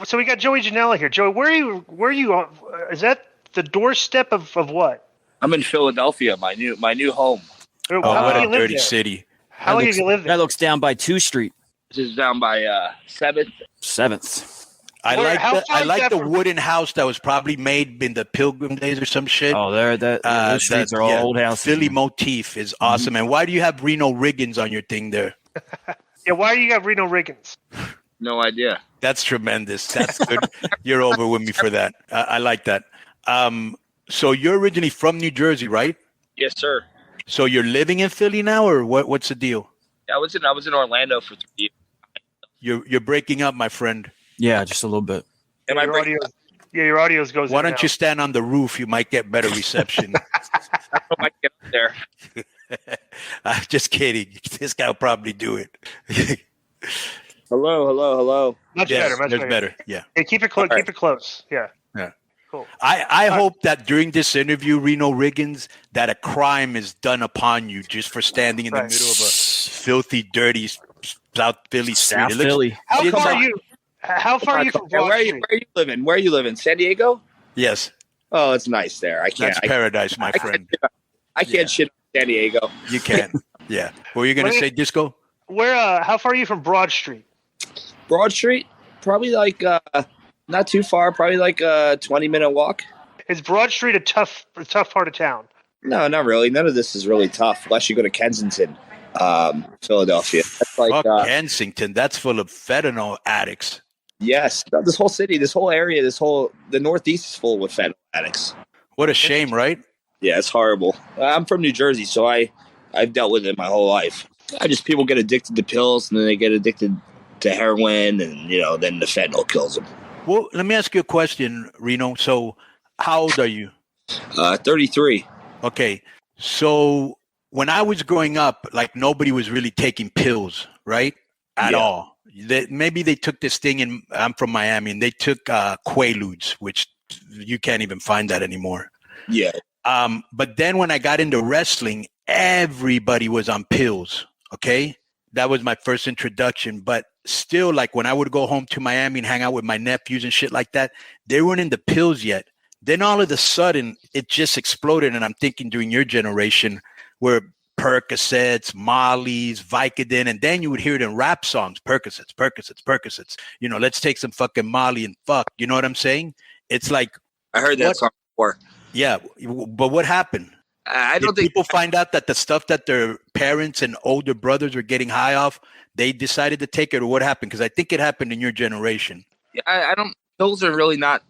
So we got Joey Janela here. Joey, where are you? Is that the doorstep of what? I'm in Philadelphia, my new home. Oh, what a dirty city! How long have you lived there? That looks down by 2 Street. This is down by 7th. 7th. I like the wooden house that was probably made in the Pilgrim days or some shit. Oh, those streets are all old houses. Philly motif is awesome. And why do you have Reno Riggins on your thing there? Yeah, why do you have Reno Riggins? No idea. That's tremendous. That's good. You're over with me for that. I like that. So you're originally from New Jersey, right? Yes, sir. So you're living in Philly now, or what's the deal? I was in Orlando for 3 years. You're breaking up, my friend. Yeah, just a little bit. Your audio goes. Why don't you stand on the roof? You might get better reception. I might get up there. I'm just kidding. This guy will probably do it. Hello. Much better. Yeah. Hey, keep it close. Right. Keep it close. Yeah. Yeah. Cool. I hope that during this interview, Reno Riggins, that a crime is done upon you just for standing in the middle of a filthy, dirty South Philly street. South Philly. How far are you? How far are you from Broad Street? Where are you living? San Diego? Yes. Oh, it's nice there. That's paradise, my friend. I can't shit on San Diego. You can't. Yeah. What were you going to say, Disco? How far are you from Broad Street? Broad Street? Probably like not too far. Probably like a 20-minute walk. Is Broad Street a tough part of town? No, not really. None of this is really tough unless you go to Kensington, Philadelphia. That's like Kensington. That's full of fentanyl addicts. Yes, this whole city, this whole area, the Northeast is full with fentanyl addicts. What a shame, right? Yeah, it's horrible. I'm from New Jersey, so I've dealt with it my whole life. People get addicted to pills, and then they get addicted to heroin, and then the fentanyl kills them. Well, let me ask you a question, Reno. So, how old are you? 33. Okay, so when I was growing up, like nobody was really taking pills, right? At all. Maybe they took this thing, and I'm from Miami, and they took Quaaludes, which you can't even find that anymore. Yeah. But then when I got into wrestling, everybody was on pills. Okay, that was my first introduction. But still, like when I would go home to Miami and hang out with my nephews and shit like that, they weren't into pills yet. Then all of a sudden, it just exploded. And I'm thinking during your generation, where Percocets, Molly's, Vicodin, and then you would hear it in rap songs, Percocets. Let's take some fucking Molly and fuck. You know what I'm saying? It's like I heard that song before. Yeah, but what happened? I don't think people find out that the stuff that their parents and older brothers were getting high off, they decided to take it, or what happened? Because I think it happened in your generation. Yeah, I don't. Those are really not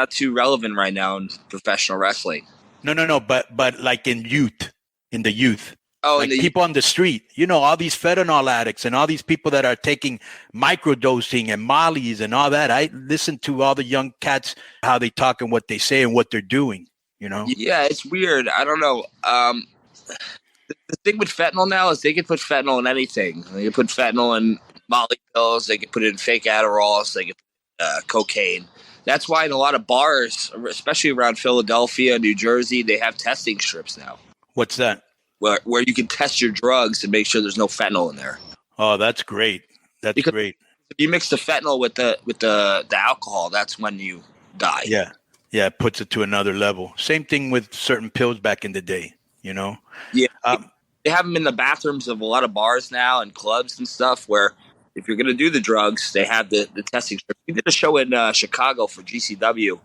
too relevant right now in professional wrestling. No. But like in the youth. Oh, like people on the street, all these fentanyl addicts and all these people that are taking microdosing and Molly's and all that. I listen to all the young cats, how they talk and what they say and what they're doing, Yeah, it's weird. I don't know. The thing with fentanyl now is they can put fentanyl in anything. They can put fentanyl in Molly pills. They can put it in fake Adderalls. They can put cocaine. That's why in a lot of bars, especially around Philadelphia, New Jersey, they have testing strips now. What's that? Where you can test your drugs and make sure there's no fentanyl in there. Oh, that's great. That's great. If you mix the fentanyl with the alcohol, that's when you die. Yeah, it puts it to another level. Same thing with certain pills back in the day, Yeah, they have them in the bathrooms of a lot of bars now and clubs and stuff where if you're going to do the drugs, they have the testing strip. We did a show in Chicago for GCW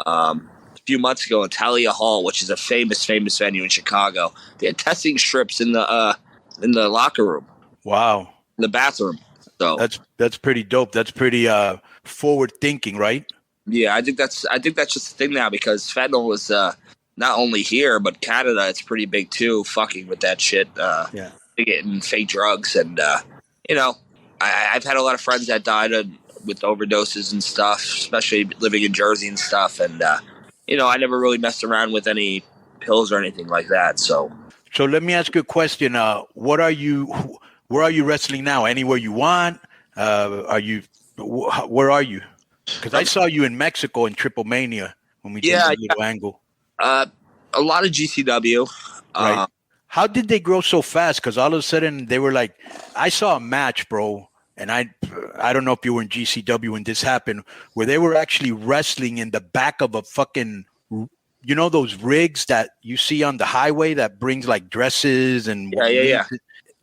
a few months ago in Talia Hall, which is a famous venue in Chicago. They had testing strips in the locker room. Wow. In the bathroom. So that's pretty dope. That's pretty forward thinking, right? Yeah, I think that's just the thing now because fentanyl was not only here but Canada. It's pretty big too. Fucking with that shit. Yeah, getting fake drugs and I've had a lot of friends that died with overdoses and stuff, especially living in Jersey and stuff. And I never really messed around with any pills or anything like that. So let me ask you a question. Where are you wrestling now? Anywhere you want? Where are you? Because I saw you in Mexico in Triple Mania when we did the little angle. A lot of GCW. Right. How did they grow so fast? Because all of a sudden they were like, I saw a match, bro. and I don't know if you were in GCW when this happened, where they were actually wrestling in the back of a fucking, those rigs that you see on the highway that brings like dresses and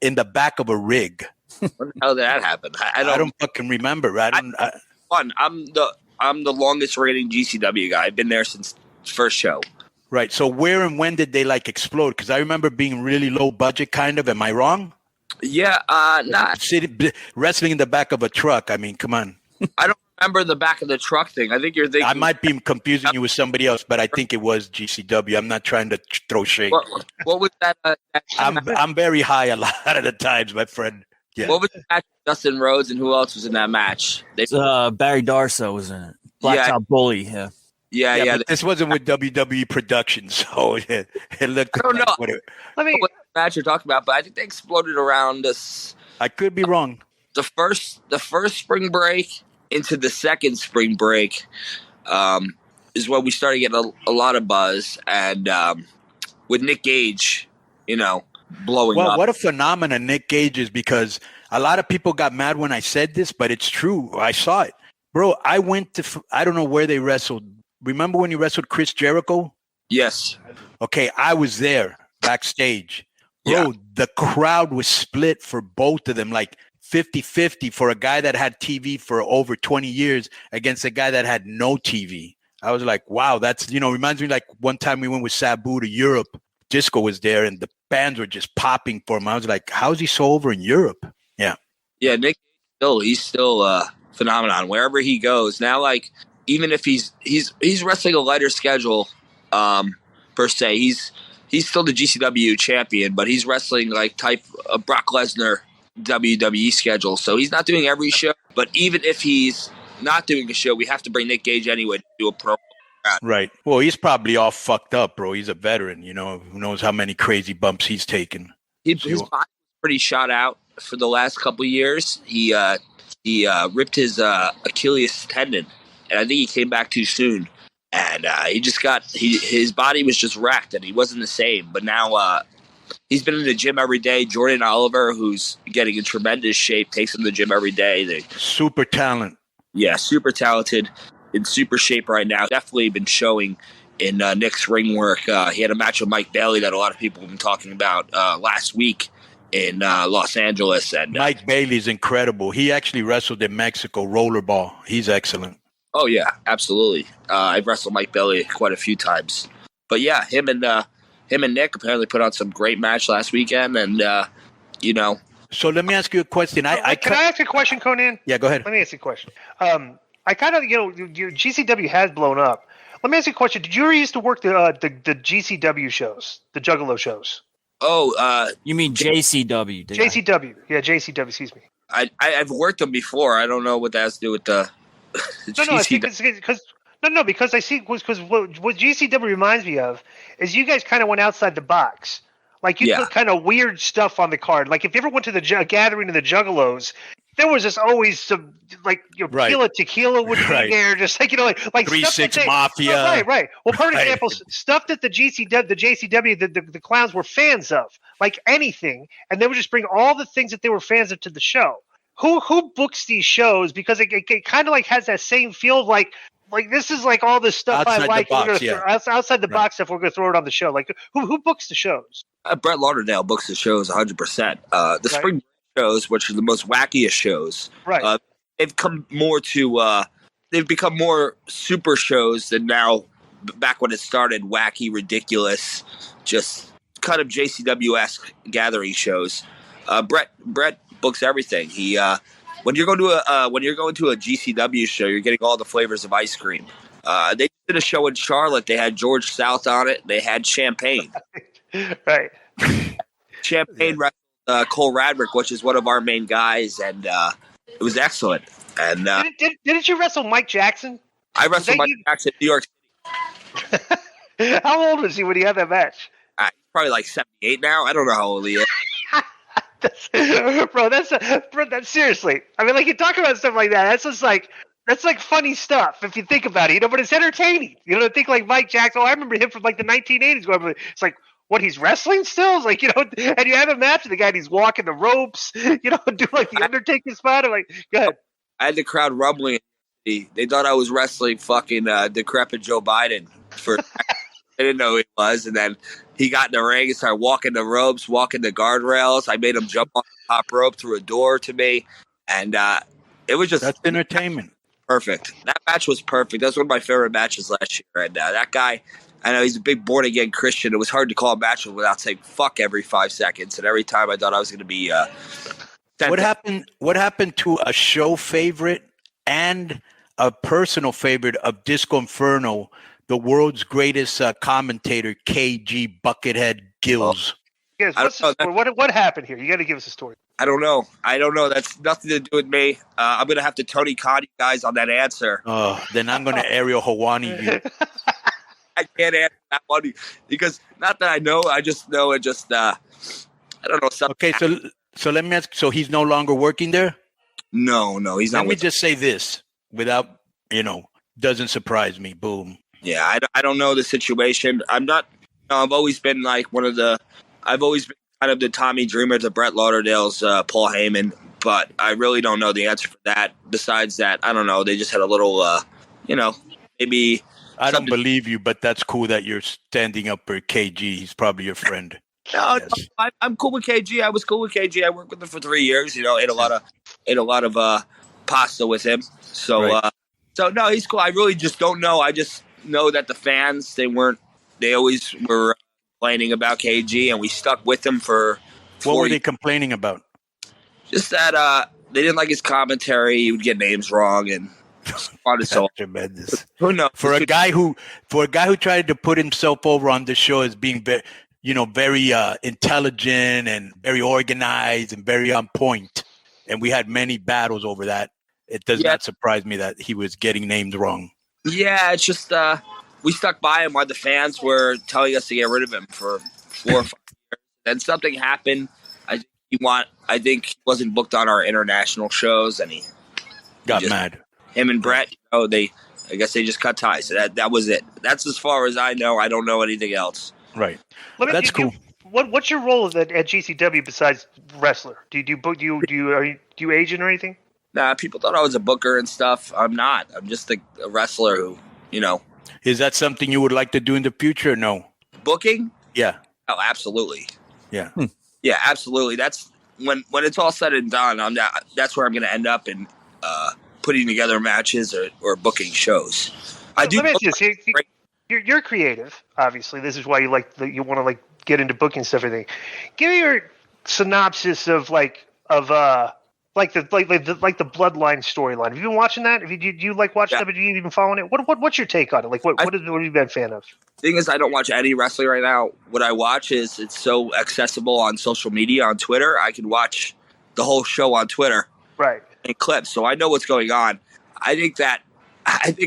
in the back of a rig. When the hell did that happen? I don't fucking remember. I'm the longest rating GCW guy. I've been there since first show. Right. So where and when did they like explode? Because I remember being really low budget, kind of. Am I wrong? Yeah. Wrestling in the back of a truck. I mean, come on. I don't remember the back of the truck thing. I think you're thinking. I might be confusing you with somebody else, but I think it was GCW. I'm not trying to throw shade. What was that? I'm very high a lot of the times, my friend. Yeah. What was the match with Dustin Rhodes and who else was in that match? Barry Darso was in it. Blacktop Bully. Yeah. Yeah. But this wasn't with WWE Productions, so it looked. I don't know. Let me. What match you're talking about, but I think they exploded around us. I could be wrong. The first spring break into the second spring break is when we started getting a lot of buzz, and with Nick Gage, blowing up. Well, what a phenomenon Nick Gage is, because a lot of people got mad when I said this, but it's true. I saw it. Bro, I went to, I don't know where they wrestled. Remember when you wrestled Chris Jericho? Yes. Okay, I was there backstage. Bro, the crowd was split for both of them, like 50-50 for a guy that had TV for over 20 years against a guy that had no TV. I was like, wow, that's, reminds me like one time we went with Sabu to Europe. Disco was there and the bands were just popping for him. I was like, how is he so over in Europe? Yeah. Yeah, Nick, he's still a phenomenon wherever he goes. Now, like, even if he's wrestling a lighter schedule, per se, he's still the GCW champion, but he's wrestling like type of Brock Lesnar WWE schedule. So he's not doing every show, but even if he's not doing a show, we have to bring Nick Gage anyway to do a pro. Right. Well, he's probably all fucked up, bro. He's a veteran, who knows how many crazy bumps he's taken. His body was pretty shot out for the last couple of years. He ripped his Achilles tendon, and I think he came back too soon. And he just his body was just wrecked, and he wasn't the same. But now he's been in the gym every day. Jordan Oliver, who's getting in tremendous shape, takes him to the gym every day. Super talent. Yeah, super talented, in super shape right now. Definitely been showing in Nick's ring work. He had a match with Mike Bailey that a lot of people have been talking about last week in Los Angeles. And Mike Bailey's incredible. He actually wrestled in Mexico, rollerball. He's excellent. Oh, yeah, absolutely. I've wrestled Mike Bailey quite a few times. But, yeah, him and Nick apparently put on some great match last weekend. And, So let me ask you a question. Can I ask a question, Konnan? Yeah, go ahead. Let me ask you a question. I kind of, your GCW has blown up. Let me ask you a question. Did you ever used to work the GCW shows, the Juggalo shows? Oh, you mean JCW? JCW. Yeah, JCW, excuse me. I've worked them before. I don't know what that has to do with the No, because I see because what GCW reminds me of is you guys kind of went outside the box. Like you put kind of weird stuff on the card. Like if you ever went to the gathering of the Juggalos, there was just always some Kila Tequila would be there, just like 3-6 Mafia. Right. Well, for example, stuff that the JCW, the clowns were fans of, like anything, and they would just bring all the things that they were fans of to the show. Who books these shows? Because it kind of like has that same feel of like this is like all this stuff outside I like. Outside the right. box stuff, we're going to throw it on the show. Like who books the shows? Brett Lauderdale books the shows 100%. The spring shows, which are the most wackiest shows, right? They've come more to they've become more super shows than now. Back when it started, wacky, ridiculous, just kind of JCW-esque gathering shows. Brett books everything. He when you're going to a GCW show, you're getting all the flavors of ice cream. They did a show in Charlotte. They had George South on it. They had Champagne. Right. Champagne wrestled Cole Radrick, which is one of our main guys, and it was excellent. And didn't you wrestle Mike Jackson? I wrestled Mike Jackson in New York City. How old was he when he had that match? He's probably like 78 now. I don't know how old he is. That's seriously. I mean, like you talk about stuff like that. That's just like funny stuff if you think about it, but it's entertaining. Think like Mike Jackson. I remember him from like the 1980s. It's like, he's wrestling still? It's like, and you have a match with the guy and he's walking the ropes, do like the Undertaker spot. I'm like, go ahead. I had the crowd rumbling. They thought I was wrestling fucking decrepit Joe Biden. They didn't know who he was. And then he got in the ring and started walking the ropes, walking the guardrails. I made him jump off the top rope through a door to me. And it was just... That's entertainment. Perfect. That match was perfect. That was one of my favorite matches last year. And that guy, I know he's a big born-again Christian. It was hard to call a match without saying fuck every 5 seconds. And every time I thought I was going to be... What happened to a show favorite and a personal favorite of Disco Inferno, the world's greatest commentator, KG Buckethead Gills? Yes, what happened here? You got to give us a story. I don't know. That's nothing to do with me. I'm going to have to Tony Khan you guys on that answer. Oh, then I'm going to Ariel Hawani you. I can't answer that one because not that I know. I just know it just, I don't know. Okay, so let me ask. So he's no longer working there? No, he's not. Let me just say this without, doesn't surprise me. Boom. Yeah, I don't know the situation. I'm not. I've always been like I've always been kind of the Tommy Dreamer to Brett Lauderdale's Paul Heyman, but I really don't know the answer for that. Besides that, I don't know. They just had a little, maybe. I don't believe you, but that's cool that you're standing up for KG. He's probably your friend. No, I'm cool with KG. I was cool with KG. I worked with him for 3 years. Ate a lot of pasta with him. So, right. So no, he's cool. I really just don't know. I just know that the fans, they always were complaining about KG, and we stuck with him for 4 What were years. they complaining about? Just that they didn't like his commentary. He would get names wrong and so tremendous. Who knows? For a guy who tried to put himself over on the show as being very, very intelligent and very organized and very on point, and we had many battles over that. It does not surprise me that he was getting named wrong. Yeah, it's just we stuck by him while the fans were telling us to get rid of him for 4 or 5 years. Then something happened. I think he wasn't booked on our international shows, and he got mad. Him and Brett, I guess they just cut ties. So that was it. That's as far as I know. I don't know anything else. Right. That's cool. What's your role at GCW besides wrestler? Do you agent or anything? Nah, people thought I was a booker and stuff. I'm not. I'm just a wrestler who, Is that something you would like to do in the future or no? Booking? Yeah. Oh, absolutely. Yeah. Yeah, absolutely. That's when it's all said and done. That's where I'm going to end up in putting together matches or booking shows. Let me ask you this. You're creative, obviously. This is why you want to get into booking and stuff. Everything. Give me your synopsis of the Bloodline storyline. Have you been watching that? Do you watch that? But do you even following it? What's your take on it? What have you been a fan of? The thing is, I don't watch any wrestling right now. What I watch is it's so accessible on social media, on Twitter. I can watch the whole show on Twitter, right? In clips, so I know what's going on. I think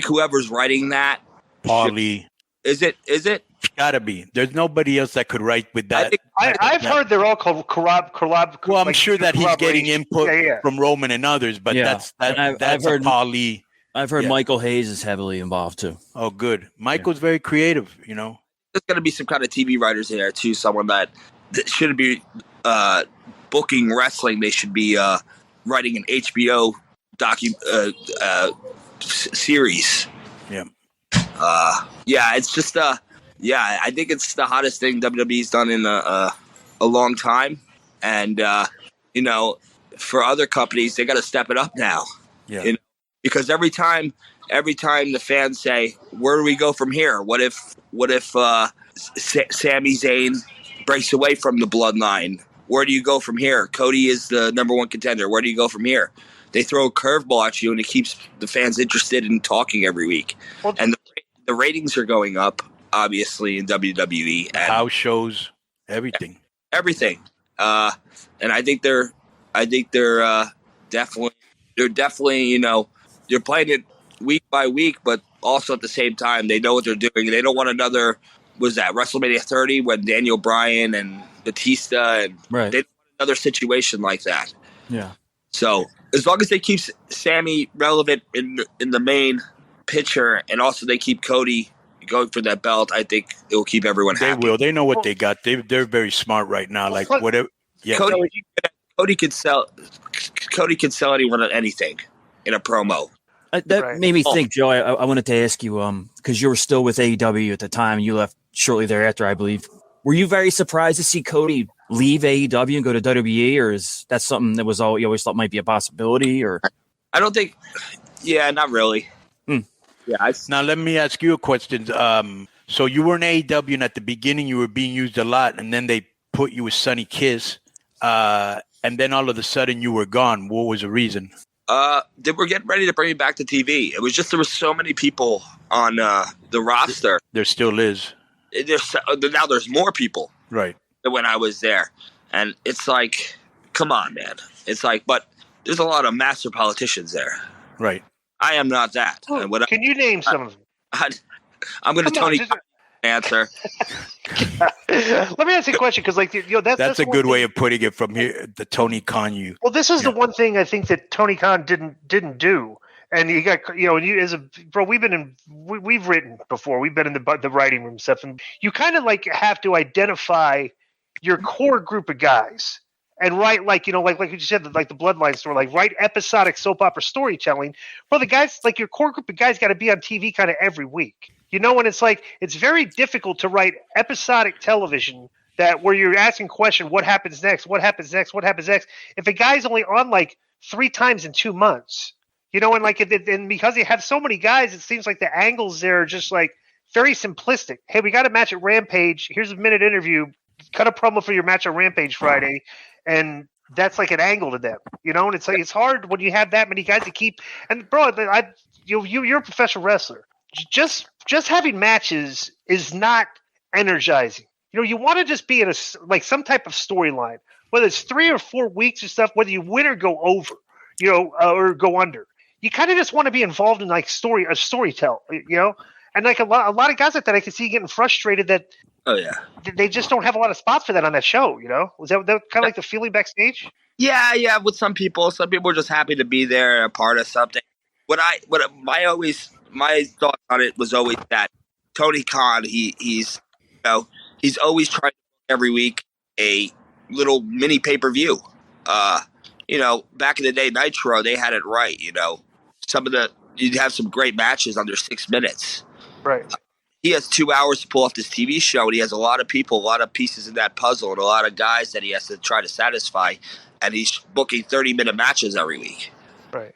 whoever's writing that, Paulie, is it? It's gotta be. There's nobody else that could write with that. I've heard they're all collab. Well, I'm sure that he's getting input from Roman and others, but that's heard Paulie. I've heard Michael Hayes is heavily involved too. Oh, good. Michael's very creative. There's going to be some kind of TV writers in there too. Someone that shouldn't be booking wrestling. They should be writing an HBO series. Yeah. It's just I think it's the hottest thing WWE's done in a long time, and for other companies they got to step it up now. Yeah. Because every time the fans say, "Where do we go from here? What if Sami Zayn breaks away from the Bloodline? Where do you go from here? Cody is the number 1 contender. Where do you go from here?" They throw a curveball at you, and it keeps the fans interested in talking every week. And the ratings are going up, obviously, in WWE. And house shows, everything. And I think they're definitely, they're playing it week by week, but also at the same time, they know what they're doing. They don't want another, WrestleMania 30 when Daniel Bryan and Batista, and right. They don't want another situation like that. Yeah. So as long as they keep Sammy relevant in the main picture, and also they keep Cody going for that belt, I think it will keep everyone happy. They will. They know what they got. They're very smart right now. Like whatever. Yeah. Cody can sell anyone on anything in a promo. That made me think, Joe. I wanted to ask you, because you were still with AEW at the time, and you left shortly thereafter, I believe. Were you very surprised to see Cody leave AEW and go to WWE, or is that something that was all you always thought might be a possibility? Or I don't think. Yeah, not really. Yeah. Now let me ask you a question. So you were in AEW, and at the beginning you were being used a lot, and then they put you with Sonny Kiss, and then all of a sudden you were gone. What was the reason? They were getting ready to bring me back to TV. It was just there were so many people on the roster. There still is. Now there's more people. Right. Than when I was there. And it's like, come on, man. It's like, but there's a lot of master politicians there. Right. I am not that. Can you name some of them? I'm going to Tony answer. Let me ask you a question, because that's a good way of putting it from here. The Tony Khan you. Well, this is the one thing I think that Tony Khan didn't do, and you got you as a bro. We've written before. We've been in the writing room stuff, and you kind of like have to identify your core group of guys and write like you said, like the Bloodline story, like write episodic soap opera storytelling. Well, the guys like your core group of guys got to be on TV kind of every week. And it's like it's very difficult to write episodic television where you're asking question, what happens next? What happens next? What happens next? If a guy's only on like 3 times in 2 months, and because they have so many guys, it seems like the angles there are just like very simplistic. Hey, we got a match at Rampage. Here's a minute interview. Cut a promo for your match on Rampage Friday, and that's like an angle to them. And it's like it's hard when you have that many guys to keep. And bro, you're a professional wrestler. Just having matches is not energizing. You want to just be in some type of storyline, whether it's 3 or 4 weeks or stuff, whether you win or go over, or go under. You kind of just want to be involved in like storytell, and like a lot of guys like that, I can see getting frustrated that. Oh yeah, they just don't have a lot of spots for that on that show. Was that kind of like the feeling backstage? Yeah. With some people are just happy to be there, a part of something. My thought on it was always that Tony Khan, he's always trying to book every week a little mini pay-per-view. Back in the day, Nitro, they had it right. You'd have some great matches under 6 minutes. Right. He has 2 hours to pull off this TV show, and he has a lot of people, a lot of pieces in that puzzle, and a lot of guys that he has to try to satisfy, and he's booking 30-minute matches every week. Right.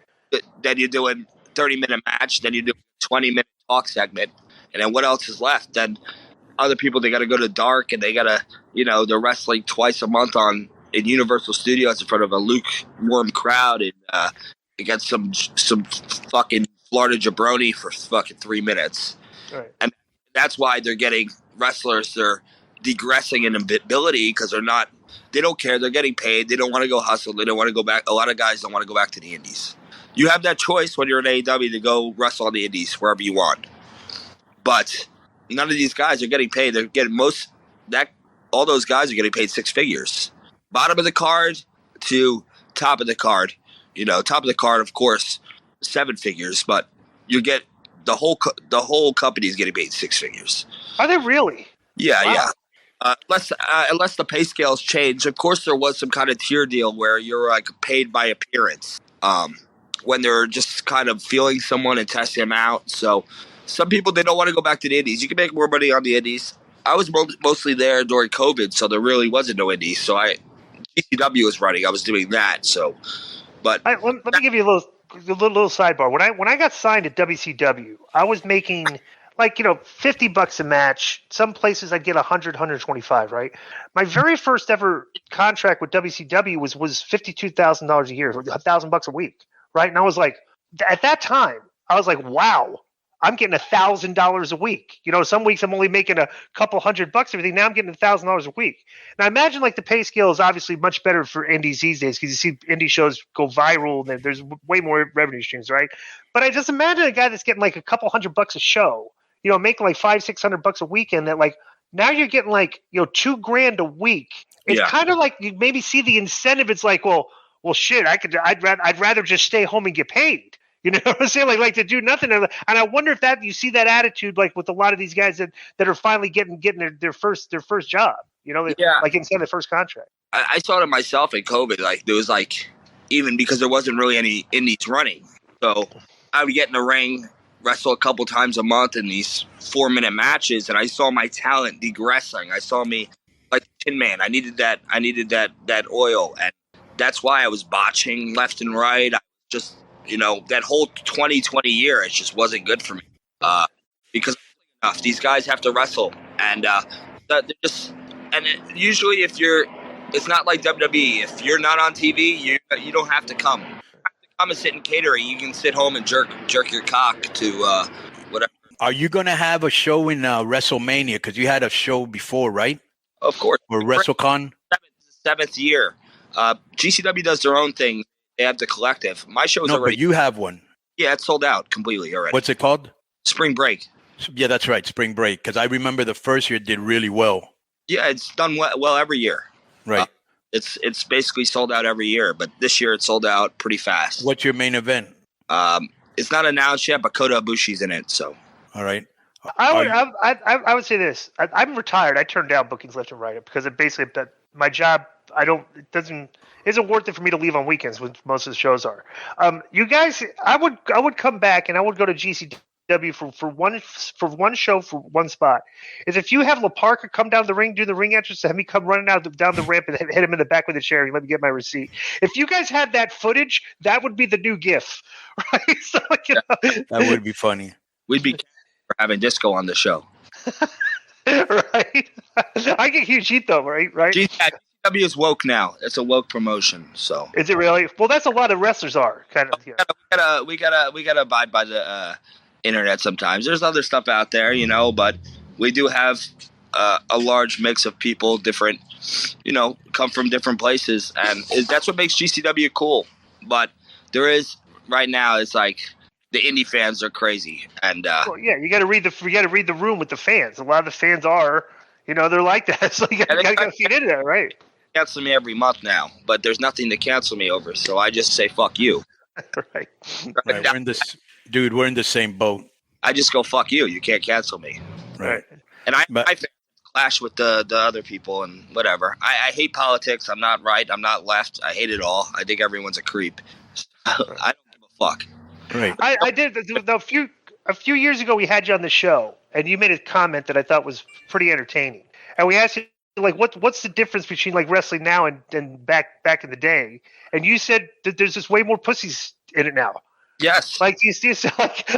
Then you're doing 30-minute match, then you do 20-minute talk segment, and then what else is left? Then other people, they got to go to dark, and they got to, they're wrestling twice a month in Universal Studios in front of a lukewarm crowd, and against some fucking Florida jabroni for fucking 3 minutes. Right. And that's why they're getting wrestlers. They're digressing in ability because they don't care. They're getting paid. They don't want to go hustle. They don't want to go back. A lot of guys don't want to go back to the indies. You have that choice when you're in AEW to go wrestle on the indies wherever you want. But none of these guys are getting paid. They're getting all those guys are getting paid 6 figures. Bottom of the card to top of the card. Top of the card, of course, 7 figures, but you get the whole company is getting paid 6 figures. Are they really? Yeah, wow. Yeah. Unless the pay scales change. Of course, there was some kind of tier deal where you're like paid by appearance. When they're just kind of feeling someone and testing them out. So some people, they don't want to go back to the indies. You can make more money on the indies. I was mostly there during COVID, so there really wasn't no indies. So GCW was running. I was doing that. So, but let me give you a little sidebar. When I got signed at WCW, I was making like $50 a match. Some places I'd get 100, 125. Right. My very first ever contract with WCW was $52,000 a year, $1,000 a week. Right. And I was like, at that time, I was like, wow, I'm getting $1,000 a week. Some weeks I'm only making a couple $100 everything. Now I'm getting $1,000 a week. Now imagine like the pay scale is obviously much better for indies these days because you see indie shows go viral and there's way more revenue streams, right? But I just imagine a guy that's getting like a couple $100 a show, making like $500-600 a weekend. That like now you're getting like $2,000 a week. It's kind of like you maybe see the incentive. It's like, well, shit, I'd rather just stay home and get paid. You know what I'm saying? Like to do nothing. And I wonder if that you see that attitude like with a lot of these guys that are finally getting their first job. You know, like inside the first contract. I saw it myself in COVID. Like there was like even because there wasn't really any indies running, so I would get in the ring, wrestle a couple times a month in these 4-minute matches, and I saw my talent degressing. I saw me like Tin Man. I needed that oil, and that's why I was botching left and right. I just that whole 2020 year, it just wasn't good for me because enough. These guys have to wrestle, and they're just. And usually, it's not like WWE. If you're not on TV, you don't have to come. You have to come and sit in catering. You can sit home and jerk your cock to whatever. Are you gonna have a show in WrestleMania? Because you had a show before, right? Of course. Or WrestleCon. Seventh year. GCW does their own thing. They have the collective. My show's already. But you have one. Yeah, it's sold out completely already. What's it called? Spring Break. Yeah, that's right. Spring Break. Because I remember the first year did really well. Yeah, it's done well every year. Right. It's basically sold out every year, but this year it sold out pretty fast. What's your main event? It's not announced yet, but Kota Ibushi's in it. So. All right. I would say this. I'm retired. I turn down bookings left and right because it basically that my job. Isn't worth it for me to leave on weekends when most of the shows are. You guys, I would come back and I would go to GCW for one show for one spot. Is if you have La Parka come down the ring, do the ring entrance, have me come running down the ramp and hit him in the back with a chair and let me get my receipt. If you guys had that footage, that would be the new GIF, right? So, that would be funny. We'd be for having Disco on the show. Right. I get huge heat though, right? GCW is woke now. It's a woke promotion. So is it really? Well, that's a lot of wrestlers are kind of. Yeah. We gotta abide by the internet sometimes. There's other stuff out there, but we do have a large mix of people, different, come from different places, and that's what makes GCW cool. But there is right now, it's like. The indie fans are crazy, and you got to read the room with the fans. A lot of the fans are, they're like that. So you got to go see it in there, right? Cancel me every month now, but there's nothing to cancel me over, so I just say fuck you. Right. We're in the same boat. I just go fuck you. You can't cancel me. Right. And I clash with the other people and whatever. I hate politics. I'm not right. I'm not left. I hate it all. I think everyone's a creep. I don't give a fuck. Right. I did a few years ago. We had you on the show, and you made a comment that I thought was pretty entertaining. And we asked you, like, what's the difference between like wrestling now and back in the day? And you said that there's just way more pussies in it now. Yes. Like, do you see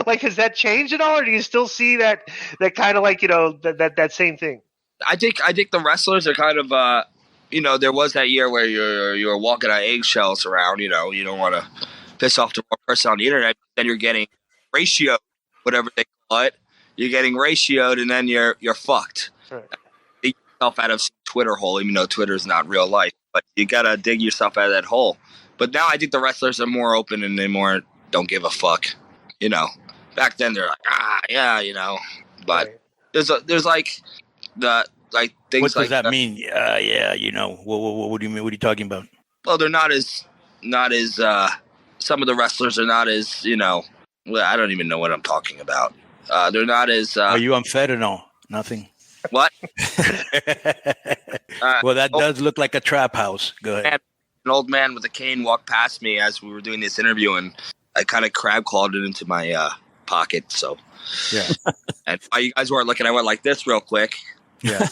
like has that changed at all, or do you still see that kind of like that same thing? I think the wrestlers are kind of there was that year where you're walking on eggshells around. You don't want to piss off the wrong person on the internet, then you're getting ratioed, whatever they call it. You're getting ratioed, and then you're fucked. Right. Dig yourself out of some Twitter hole, even though Twitter is not real life, but you gotta dig yourself out of that hole. But now I think the wrestlers are more open and they more don't give a fuck. Back then they're like, but right. there's like the like things. What does that mean? What do you mean? What are you talking about? Well, they're not as some of the wrestlers are not as, I don't even know what I'm talking about. They're not as... are you on fentanyl? Nothing. What? Well, that does look like a trap house. Go ahead. An old man with a cane walked past me as we were doing this interview, and I kind of crab clawed it into my pocket. So, yeah. And while you guys weren't looking, I went like this real quick. Yeah.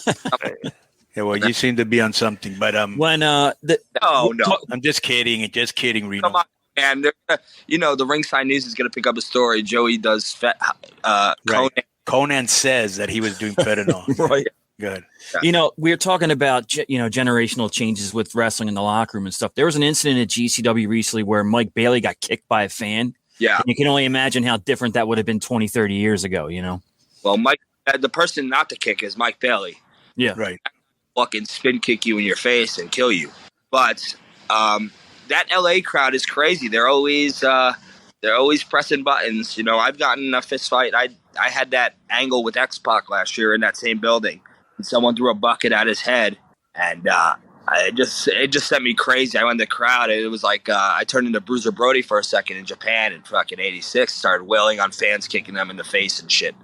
Yeah, well, you seem to be on something, but when no, I'm just kidding, Reno. Come on. And the Ringside News is going to pick up a story. Joey does Konnan. Konnan says that he was doing fentanyl. Right. Good. We're talking about generational changes with wrestling in the locker room and stuff. There was an incident at GCW recently where Mike Bailey got kicked by a fan. Yeah. And you can only imagine how different that would have been 20, 30 years ago, Well, Mike, the person not to kick is Mike Bailey. Yeah. Right. Fucking spin kick you in your face and kill you. But that LA crowd is crazy. They're always pressing buttons. I've gotten a fist fight. I had that angle with X-Pac last year in that same building. And someone threw a bucket at his head, and it just sent me crazy. I went in the crowd. And it was like I turned into Bruiser Brody for a second in Japan in fucking '86. Started wailing on fans, kicking them in the face and shit.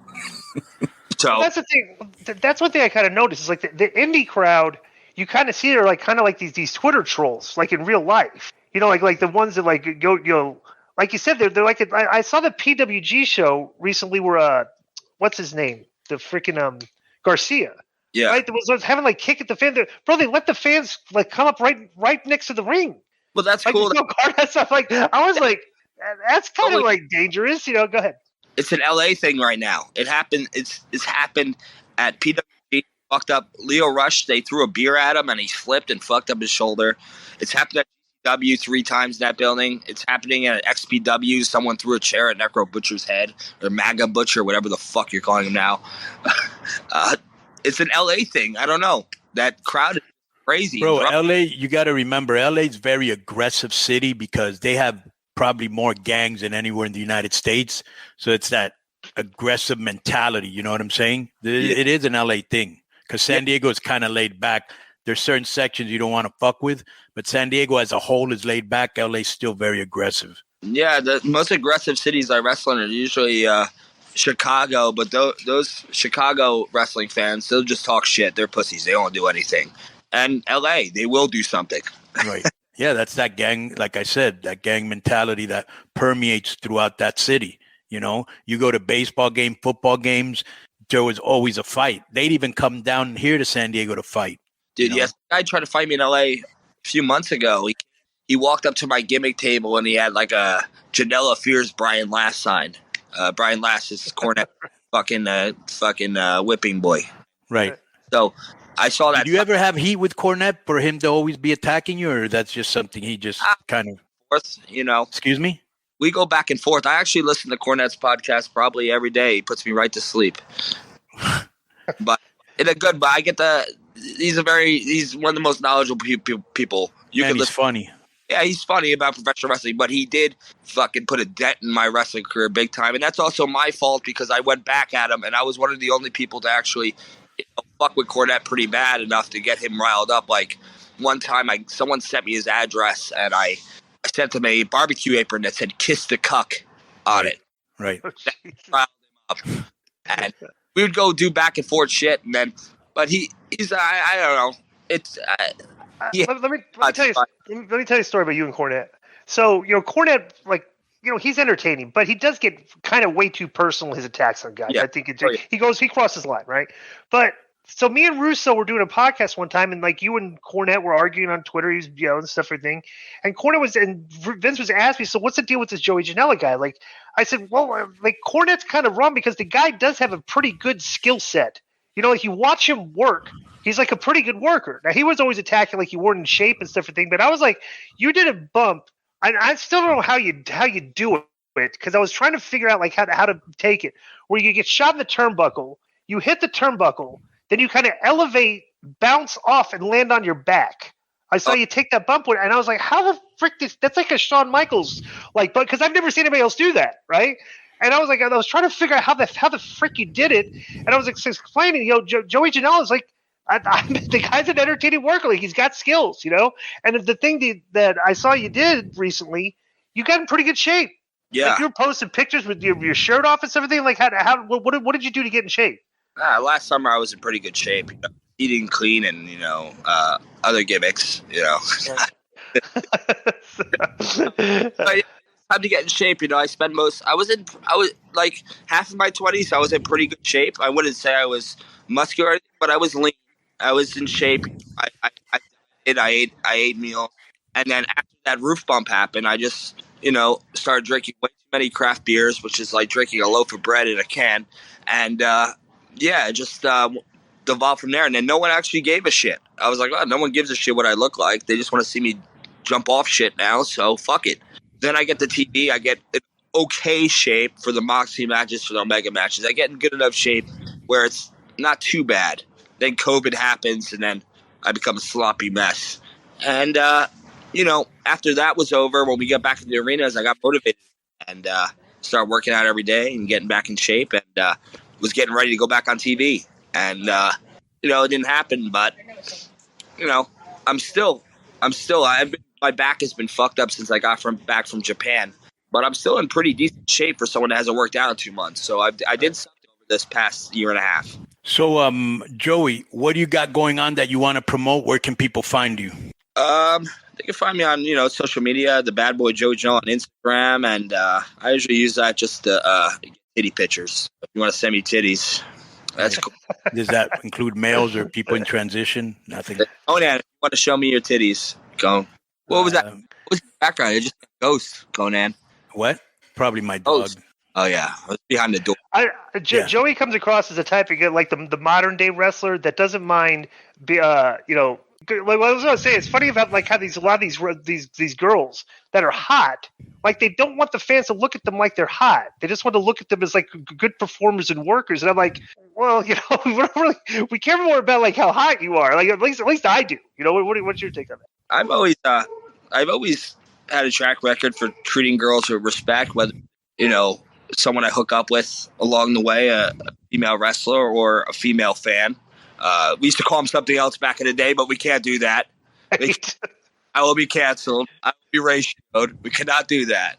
So well, that's the thing. That's one thing I kind of noticed is like the indie crowd. You kind of see they're like kind of like these Twitter trolls, like in real life. You know, like the ones that like go, you know, like you said, they're like. I saw the PWG show recently where what's his name, the freaking Garcia. yeah, Right, was having like kick at the fan. Bro, they let the fans like come up right next to the ring. well that's Like cool. there's no guard and stuff. Like I was like, that's kind of like dangerous. You know, go ahead. It's an LA thing right now. It happened. It's happened at PWG. Fucked up Leo Rush. They threw a beer at him and he slipped and fucked up his shoulder. It's happened at GCW 3 times in that building. It's happening at XPW. Someone threw a chair at Necro Butcher's head or MAGA Butcher, whatever the fuck you're calling him now. It's an LA thing. I don't know. That crowd is crazy. Bro, LA, you got to remember, LA's very aggressive city because they have probably more gangs than anywhere in the United States. So it's that aggressive mentality. You know what I'm saying? It is an LA thing because San Diego is kind of laid back. There's certain sections you don't want to fuck with, but San Diego as a whole is laid back. LA's still very aggressive. Yeah, the most aggressive cities I wrestle in are usually Chicago, but those Chicago wrestling fans, they'll just talk shit. They're pussies. They don't do anything. And LA, they will do something. Right. Yeah, that's that gang, like I said, that gang mentality that permeates throughout that city. You know, you go to baseball game, football games, there was always a fight. They'd even come down here to San Diego to fight. Dude, you know? yes, the guy tried to fight me in LA a few months ago. He walked up to my gimmick table and he had like a Janela Fears Brian Last sign. Brian Last is Cornette fucking whipping boy. Right. So I saw that. Did you ever have heat with Cornette for him to always be attacking you, or that's just something he just kind of... Forth, you know. Excuse me? We go back and forth. I actually listen to Cornette's podcast probably every day. He puts me right to sleep. But in a good, but I get he's one of the most knowledgeable people. He's funny. Yeah, he's funny about professional wrestling, but he did fucking put a dent in my wrestling career big time. And that's also my fault because I went back at him and I was one of the only people to actually fuck with Cornette pretty bad enough to get him riled up. Like one time someone sent me his address and I sent him a barbecue apron that said "Kiss the Cuck" on it. Right. That riled him up. And we would go do back and forth shit, and then, but he's I don't know. It's let me tell you a story about you and Cornette. So you know, Cornette, like, you know, he's entertaining, but he does get kind of way too personal. His attacks on guys. Yeah. I think he crosses the line, right? But so me and Russo were doing a podcast one time, and like you and Cornette were arguing on Twitter, and stuff, everything. And Vince was asking me, so what's the deal with this Joey Janela guy? Like, I said, well, like Cornette's kind of wrong because the guy does have a pretty good skill set. You know, like you watch him work, he's like a pretty good worker. Now he was always attacking like you weren't in shape and stuff, but I was like, you did a bump. I still don't know how you do it because I was trying to figure out like how to take it. Where you get shot in the turnbuckle, you hit the turnbuckle. Then you kind of elevate, bounce off, and land on your back. I saw you take that bump, and I was like, "How the frick? That's like a Shawn Michaels, like, but because I've never seen anybody else do that, right?" And I was trying to figure out how the frick you did it, and I was explaining, you know, Joey Janela is like, the guy's an entertaining worker, like he's got skills, you know. And the thing that I saw you did recently, you got in pretty good shape. Yeah, like you were posting pictures with your shirt off and everything. Like, what did you do to get in shape? Last summer I was in pretty good shape, you know, eating clean and, you know, other gimmicks, you know. But time to get in shape, you know. I was like half of my 20s, I was in pretty good shape. I wouldn't say I was muscular, but I was lean. I was in shape. I ate meals. And then after that roof bump happened, I just, you know, started drinking way too many craft beers, which is like drinking a loaf of bread in a can. And, yeah, just devolved from there. And then no one actually gave a shit. I was like, oh, no one gives a shit what I look like. They just want to see me jump off shit now, so fuck it. Then I get the TV. I get in okay shape for the Moxie matches, for the Omega matches. I get in good enough shape where it's not too bad. Then COVID happens, and then I become a sloppy mess. And, you know, after that was over, when we got back in the arenas, I got motivated and started working out every day and getting back in shape and was getting ready to go back on TV. And, you know, it didn't happen, but, you know, I'm still. My back has been fucked up since I got back from Japan, but I'm still in pretty decent shape for someone that hasn't worked out in 2 months. So I did something over this past year and a half. So, Joey, what do you got going on that you want to promote? Where can people find you? They can find me on, social media, the Bad Boy Joey Janela on Instagram, and I usually use that just to get titty pictures. If you want to send me titties, that's cool. Does that include males or people in transition? Nothing. Konnan, if you want to show me your titties, go. What was that? What was the background? It's just a ghost, Konnan. What? Probably my dog. Ghost. Oh, yeah. I was behind the door. Joey comes across as a type of like the modern day wrestler that doesn't mind, like I was gonna say, it's funny about like how a lot of these girls that are hot, like they don't want the fans to look at them like they're hot. They just want to look at them as like good performers and workers. And I'm like, well, we care more about like how hot you are. Like at least I do. What's your take on that? I've always had a track record for treating girls with respect, whether someone I hook up with along the way, a female wrestler or a female fan. We used to call them something else back in the day, but we can't do that. I will be canceled. I will be ratioed. We cannot do that.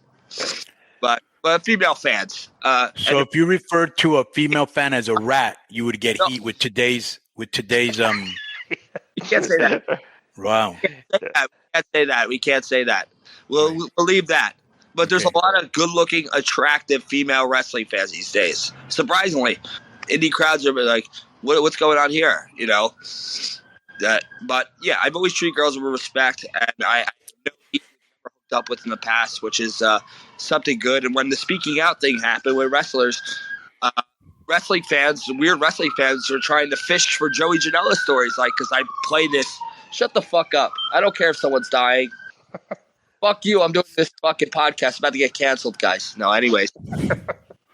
But female fans. So if you refer to a female fan as a rat, you would get heat with today's. You can't say that. Wow. We can't say that. We'll leave that. But there's a lot of good-looking, attractive female wrestling fans these days. Surprisingly, indie crowds are like, "What's going on here?" But yeah, I've always treated girls with respect, and I know people I've never hooked up with in the past, which is something good. And when the speaking out thing happened with wrestlers, wrestling fans, weird wrestling fans, are trying to fish for Joey Janela stories, like, because I play this. Shut the fuck up! I don't care if someone's dying. Fuck you, I'm doing this fucking podcast. About to get canceled, guys. No, anyways.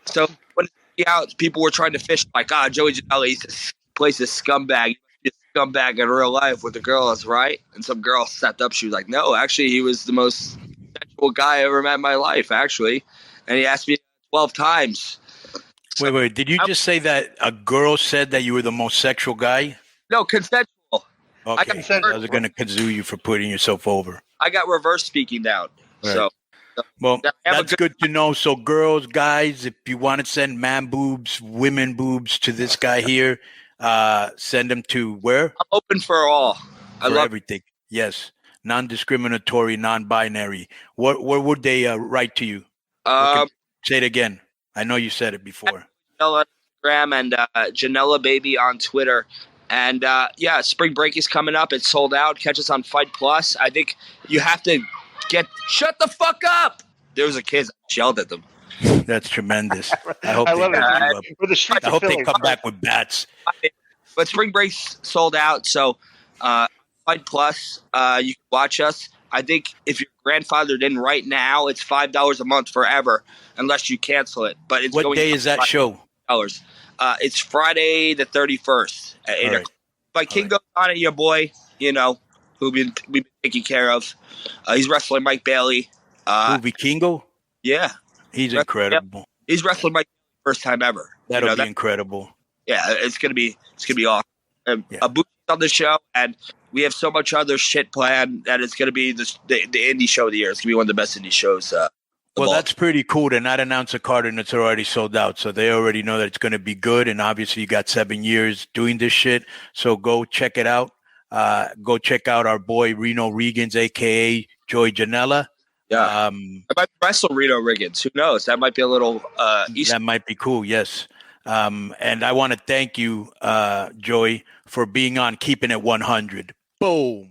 So when it's out, people were trying to fish like, Joey Janela, he's plays a scumbag. He's a scumbag in real life with the girls, right? And some girl stepped up. She was like, no, actually, he was the most sexual guy I ever met in my life, actually. And he asked me 12 times. So, wait. Did you just say that a girl said that you were the most sexual guy? No, consensual. Okay. I was going to kazoo you for putting yourself over. I got reverse speaking down. Right. So well, that's good to know. So girls, guys, if you want to send man boobs, women boobs to this guy here, send them to where? I'm open for all. I love everything. Yes. Non-discriminatory, non-binary. What would they write to you? Say it again. I know you said it before. Janela on Instagram and Janela Baby on Twitter. And, spring break is coming up. It's sold out. Catch us on Fight Plus. I think you have to shut the fuck up. There was a kid. I yelled at them. That's tremendous. I hope they come back with bats. But spring break's sold out. So Fight Plus, you can watch us. I think if you're grandfathered in right now, it's $5 a month forever unless you cancel it. But it's what day is that show? It's Friday the 31st at 8 o'clock. But Kingo's on it, your boy, who we've been taking care of. He's wrestling Mike Bailey. Kingo? Yeah. He's incredible. He's wrestling Mike Bailey first time ever. That'll be incredible. Yeah, it's gonna be awesome. A boost on the show, and we have so much other shit planned that it's gonna be the indie show of the year. It's gonna be one of the best indie shows. Well, that's pretty cool to not announce a card and it's already sold out. So they already know that it's going to be good. And obviously you got 7 years doing this shit. So go check it out. Go check out our boy Reno Regans, a.k.a. Joey Janela. Yeah. I might wrestle Reno Regans. Who knows? That might be a little that might be cool, yes. And I want to thank you, Joey, for being on Keeping It 100. Boom.